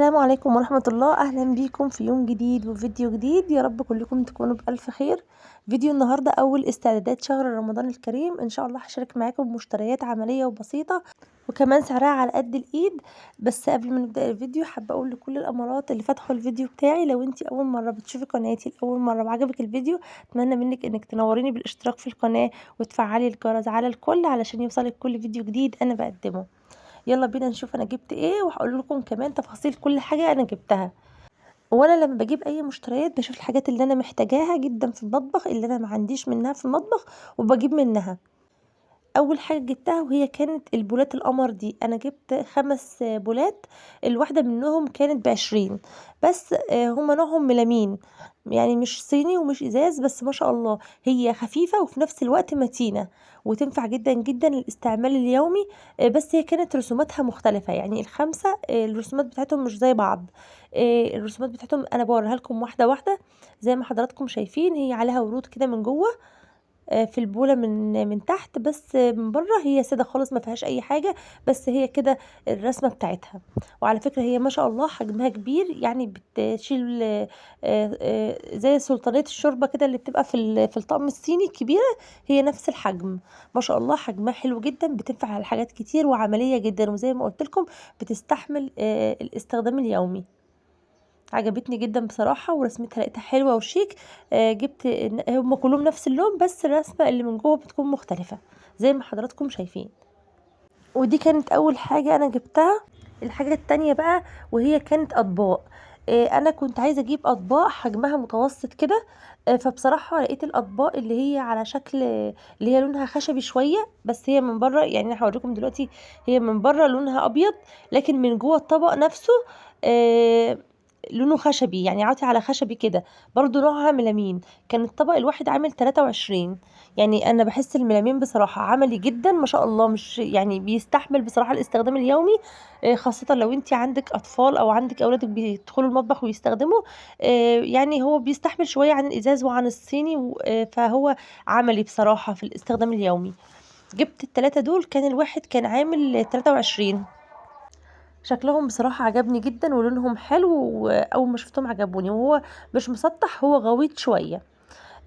السلام عليكم ورحمة الله. أهلا بيكم في يوم جديد وفيديو جديد. يا رب كلكم تكونوا بألف خير. فيديو النهاردة أول استعدادات شهر رمضان الكريم، إن شاء الله هشارك معاكم بمشتريات عملية وبسيطة وكمان سعرها على قد الإيد. بس قبل ما نبدأ الفيديو حابة أقول لكل الأمارات اللي فتحوا الفيديو بتاعي، لو انتي أول مرة بتشوفي قناتي لأول مرة وعجبك الفيديو، أتمنى منك إنك تنوريني بالاشتراك في القناة وتفعلي الجرس على الكل علشان يوصلك كل فيديو جديد أنا بقدمه. يلا بينا نشوف انا جبت ايه، وهقول لكم كمان تفاصيل كل حاجه انا جبتها. وانا لما بجيب اي مشتريات بشوف الحاجات اللي انا محتاجاها جدا في المطبخ، اللي انا ما عنديش منها في المطبخ وبجيب منها. اول حاجه جبتها وهي كانت البولات القمر دي. انا جبت 5 بولات، الواحده منهم كانت ب20، بس هما نوعهم ميلامين، يعني مش صيني ومش ازاز، بس ما شاء الله هي خفيفه وفي نفس الوقت متينه وتنفع جدا جدا للاستعمال اليومي. بس هي كانت رسوماتها مختلفه، يعني ال5 الرسومات بتاعتهم مش زي بعض. الرسومات بتاعتهم انا بوريها لكم واحده واحده. زي ما حضراتكم شايفين هي عليها ورود كده من جوه في البولة من تحت، بس من بره هي ساده خالص ما فيهاش اي حاجه، بس هي كده الرسمه بتاعتها. وعلى فكره هي ما شاء الله حجمها كبير، يعني بتشيل زي سلطانيه الشوربه كده اللي بتبقى في الطقم الصيني الكبيره. هي نفس الحجم. ما شاء الله حجمها حلو جدا، بتنفع على حاجات كتير وعمليه جدا، وزي ما قلت لكم بتستحمل الاستخدام اليومي. عجبتني جدا بصراحة، ورسمتها لقيتها حلوة وشيك. جبت هم كلهم نفس اللون، بس الرسمة اللي من جوه بتكون مختلفة زي ما حضراتكم شايفين. ودي كانت اول حاجة انا جبتها. الحاجة التانية بقى وهي كانت اطباق. انا كنت عايزة اجيب اطباق حجمها متوسط كده. فبصراحة لقيت الاطباق اللي هي على شكل اللي هي لونها خشبي شوية، بس هي من بره، يعني انا هوريكم دلوقتي. هي من بره لونها ابيض، لكن من جوه الطبق نفسه آه، لونه خشبي، يعني عاطي على خشبي كده. برضو نوعها ميلامين. كان الطبق الواحد عامل 23. يعني انا بحس الميلامين بصراحة عملي جدا ما شاء الله، مش يعني بيستحمل بصراحة الاستخدام اليومي. خاصة لو انت عندك اطفال او عندك اولادك بيدخلوا المطبخ ويستخدموا. يعني هو بيستحمل شوية عن الازاز وعن الصيني فهو عملي بصراحة في الاستخدام اليومي. جبت ال3 دول، كان الواحد كان عامل 23. شكلهم بصراحة عجبني جدا ولونهم حلو، واول ما شفتهم عجبوني، وهو مش مسطح، هو غويط شوية.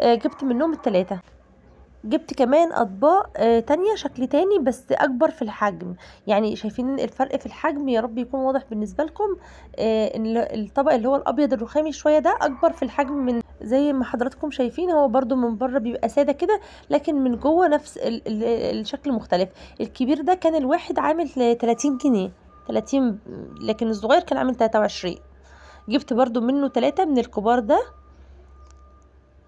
جبت منهم ال3. جبت كمان اطباق تانية شكل تاني بس اكبر في الحجم. يعني شايفين الفرق في الحجم؟ يا رب يكون واضح بالنسبة لكم. ان الطبق اللي هو الابيض الرخامي شوية ده اكبر في الحجم، من زي ما حضراتكم شايفين. هو برضو من بره بيبقى سادة كده، لكن من جوه نفس الشكل مختلف. الكبير ده كان الواحد عامل 30 جنيه، 30، لكن الصغير كان عامل 23. جبت برضو منه 3 من الكبار ده.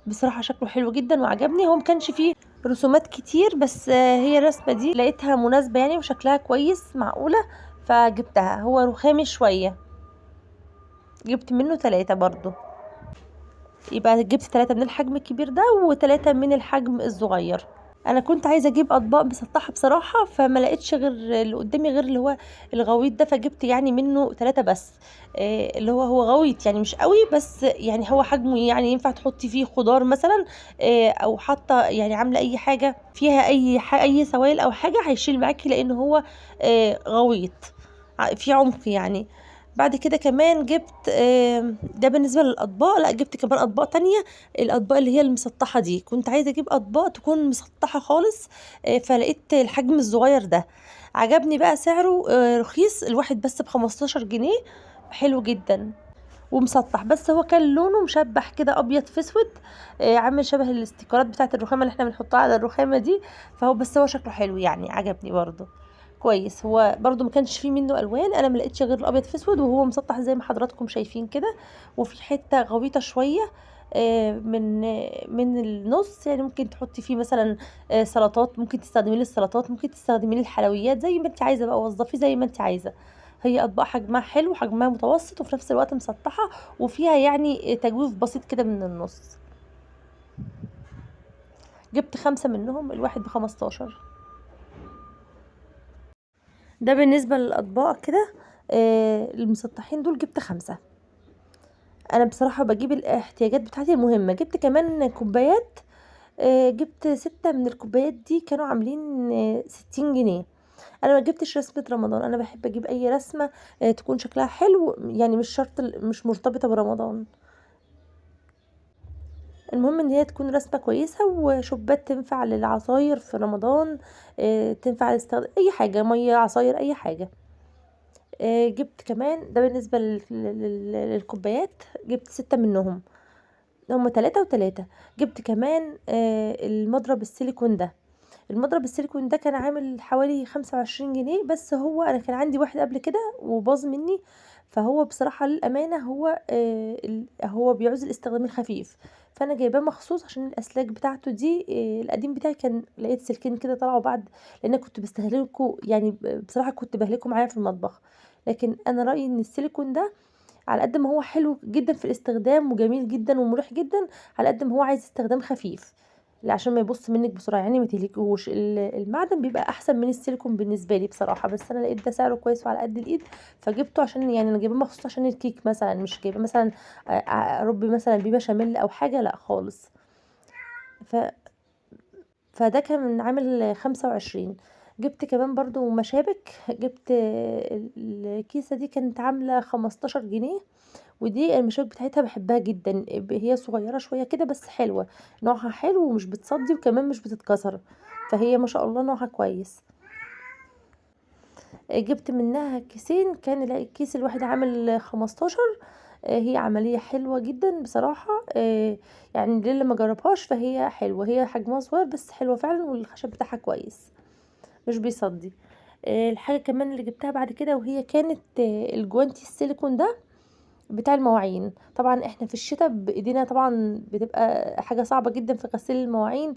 بصراحة شكله حلو جدا وعجبني. هو مكانش فيه رسومات كتير، بس هي الرسمة دي لقيتها مناسبة يعني، وشكلها كويس معقولة، فجبتها. هو رخامي شوية. جبت منه 3 برضو. يبقى جبت 3 من الحجم الكبير ده و3 من الحجم الصغير. انا كنت عايزه اجيب اطباق مسطحه بصراحه، فما لقيتش غير اللي قدامي، غير اللي هو الغويط ده، فجبت يعني منه 3 بس. اللي هو غويط يعني مش قوي، بس يعني هو حجمه يعني ينفع تحطي فيه خضار مثلا. او حاطه يعني عامله اي حاجه فيها اي سوائل او حاجه هيشيل معاكي، لان هو غويط في عمق يعني. بعد كده كمان جبت ده بالنسبه للاطباق. لا، جبت كمان اطباق تانية. الاطباق اللي هي المسطحه دي، كنت عايزه اجيب اطباق تكون مسطحه خالص. فلقيت الحجم الصغير ده عجبني بقى. سعره رخيص، الواحد بس ب15 جنيه. حلو جدا ومسطح، بس هو كان لونه مشبح كده ابيض في اسود. عامل شبه الاستيكرات بتاعه الرخامه اللي احنا بنحطها على الرخامه دي. بس هو شكله حلو يعني، عجبني برضه كويس. هو برضو ما كانش فيه منه الوان، انا ما لقيتش غير الابيض في اسود، وهو مسطح زي ما حضراتكم شايفين كده. وفي حته غويطه شويه من النص، يعني ممكن تحطي فيه مثلا سلطات، ممكن تستخدميه للسلطات، ممكن تستخدميه للحلويات، زي ما انت عايزه بقى، وظفيه زي ما انت عايزه. هي اطباق حجمها حلو، حجمها متوسط، وفي نفس الوقت مسطحه، وفيها يعني تجويف بسيط كده من النص. جبت 5 منهم، الواحد ب15. ده بالنسبه للاطباق كده. المسطحين دول جبت 5. انا بصراحة بجيب الاحتياجات بتاعتي المهمة. جبت كمان كوبايات. جبت 6 من الكوبايات دي، كانوا عاملين 60 جنيه. انا ما جبتش رسمه رمضان، انا بحب اجيب اي رسمه تكون شكلها حلو، يعني مش شرط مش مرتبطه برمضان. المهم ان هي تكون رسمه كويسه، وشوبات تنفع للعصاير في رمضان، تنفع لاستخدام اي حاجه، ميه، عصاير، اي حاجه. جبت كمان ده بالنسبه للكوبايات، جبت 6 منهم، هما 3 و3. جبت كمان المضرب السيليكون ده. المضرب السيليكون ده كان عامل حوالي 25 جنيه، بس هو انا كان عندي واحد قبل كده وباظ مني. فهو بصراحة للأمانة هو بيعوز الاستخدام الخفيف، فانا جايباه مخصوص عشان الاسلاك بتاعته دي. القديم بتاعي كان لقيت سلكين كده طلعوا بعد، لان أنا كنت بستهلكه يعني، بصراحة كنت بهلكه معايا في المطبخ. لكن انا رأيي ان السيليكون ده على قد ما هو حلو جدا في الاستخدام وجميل جدا ومريح جدا، على قد ما هو عايز استخدام خفيف، لا عشان ما يبص منك بسرعه، يعني ما تهلكيهوش. المعدن بيبقى احسن من السيليكون بالنسبه لي بصراحه، بس انا لقيت ده سعره كويس وعلى قد الايد، فجبته. عشان يعني انا جايباه مخصوص عشان الكيك مثلا، مش جايباه مثلا ارب مثلا بيه بشاميل او حاجه، لا خالص. ف فده كان عامل 25. جبت كمان برضو مشابك، جبت الكيسة دي كانت عاملة 15 جنيه. ودي المشابك بتاعتها بحبها جدا، هي صغيرة شوية كده بس حلوة، نوعها حلو ومش بتصدي وكمان مش بتتكسر، فهي ما شاء الله نوعها كويس. جبت منها كيسين، كان الكيس الواحد عامل 15. هي عملية حلوة جدا بصراحة. يعني للي ما جربهاش فهي حلوة، هي حجمها صغير بس حلوة فعلا، والخشب بتاعها كويس مش بيصدي. الحاجة كمان اللي جبتها بعد كده، وهي كانت الجوانتي السيليكون ده بتاع المواعين. طبعا احنا في الشتاء بايدينا طبعا بتبقى حاجة صعبة جدا في غسيل المواعين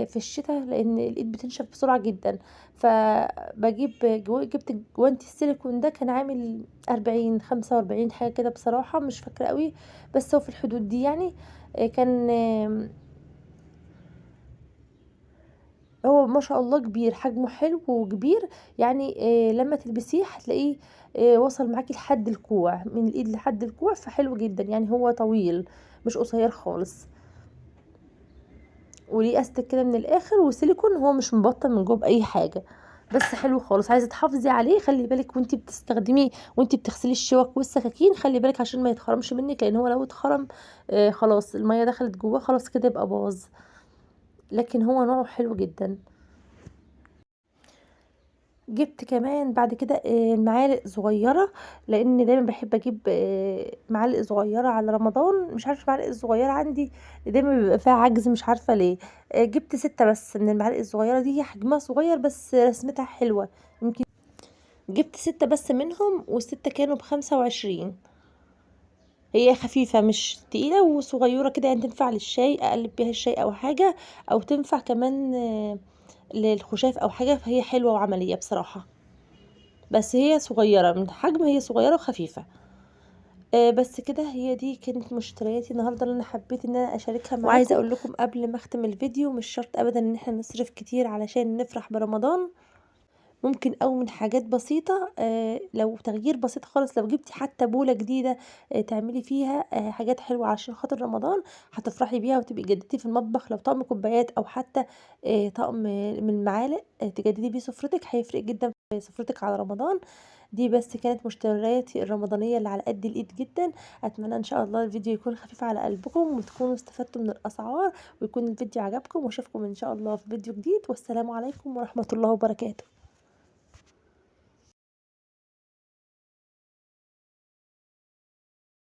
في الشتاء، لان الايد بتنشف بسرعة جدا. فبجيب جبت جوانتي السيليكون ده، كان عامل 40 45 حاجة كده، بصراحة مش فاكرة قوي، بس هو في الحدود دي يعني. كان هو ما شاء الله كبير، حجمه حلو وكبير، يعني لما تلبسيه هتلاقيه وصل معاكي لحد الكوع، من الايد لحد الكوع، فحلو جدا يعني، هو طويل مش قصير خالص، وليه استك كده من الاخر، وسيليكون، هو مش مبطن من جوه باي حاجه، بس حلو خالص. عايزه تحافظي عليه خلي بالك وانتي بتستخدميه، وانتي بتغسلي الشوك والسكاكين، خلي بالك عشان ما يتخرمش منك، لان هو لو اتخرم خلاص الميه دخلت جواه، خلاص كده يبقى باظ. لكن هو نوعه حلو جدا. جبت كمان بعد كده معالق صغيرة، لان دايما بحب اجيب معالق صغيرة على رمضان، مش عارفة المعالق الصغيرة عندي دايما بيبقى فيها عجز، مش عارفة ليه. جبت 6 بس من المعالق الصغيرة دي، هي حجمها صغير بس رسمتها حلوة. يمكن جبت 6 بس منهم، والستة كانوا ب25. هي خفيفة مش تقيلة وصغيرة كده، يعني تنفع للشاي، اقلب بيها الشاي او حاجة، او تنفع كمان للخشاف او حاجة، فهي حلوة وعملية بصراحة. بس هي صغيرة من حجم، هي صغيرة وخفيفة. بس كده، هي دي كانت مشترياتي النهارده اللي انا حبيت ان انا اشاركها معاكم. وعايزه اقول لكم قبل ما اختم الفيديو، مش شرط ابدا ان احنا نصرف كتير علشان نفرح برمضان. ممكن او من حاجات بسيطه، لو تغيير بسيط خالص، لو جبتي حتى بوله جديده تعملي فيها حاجات حلوه عشان خاطر رمضان، هتفرحي بيها وتبقي جددتي في المطبخ. لو طقم كوبايات او حتى طقم من المعالق تجددي بيه سفرتك، هيفرق جدا في سفرتك على رمضان. دي بس كانت مشترياتي الرمضانيه اللي على قد الايد جدا. اتمنى ان شاء الله الفيديو يكون خفيف على قلبكم، وتكونوا استفدتوا من الاسعار، ويكون الفيديو عجبكم، واشوفكم ان شاء الله في فيديو جديد، والسلام عليكم ورحمه الله وبركاته.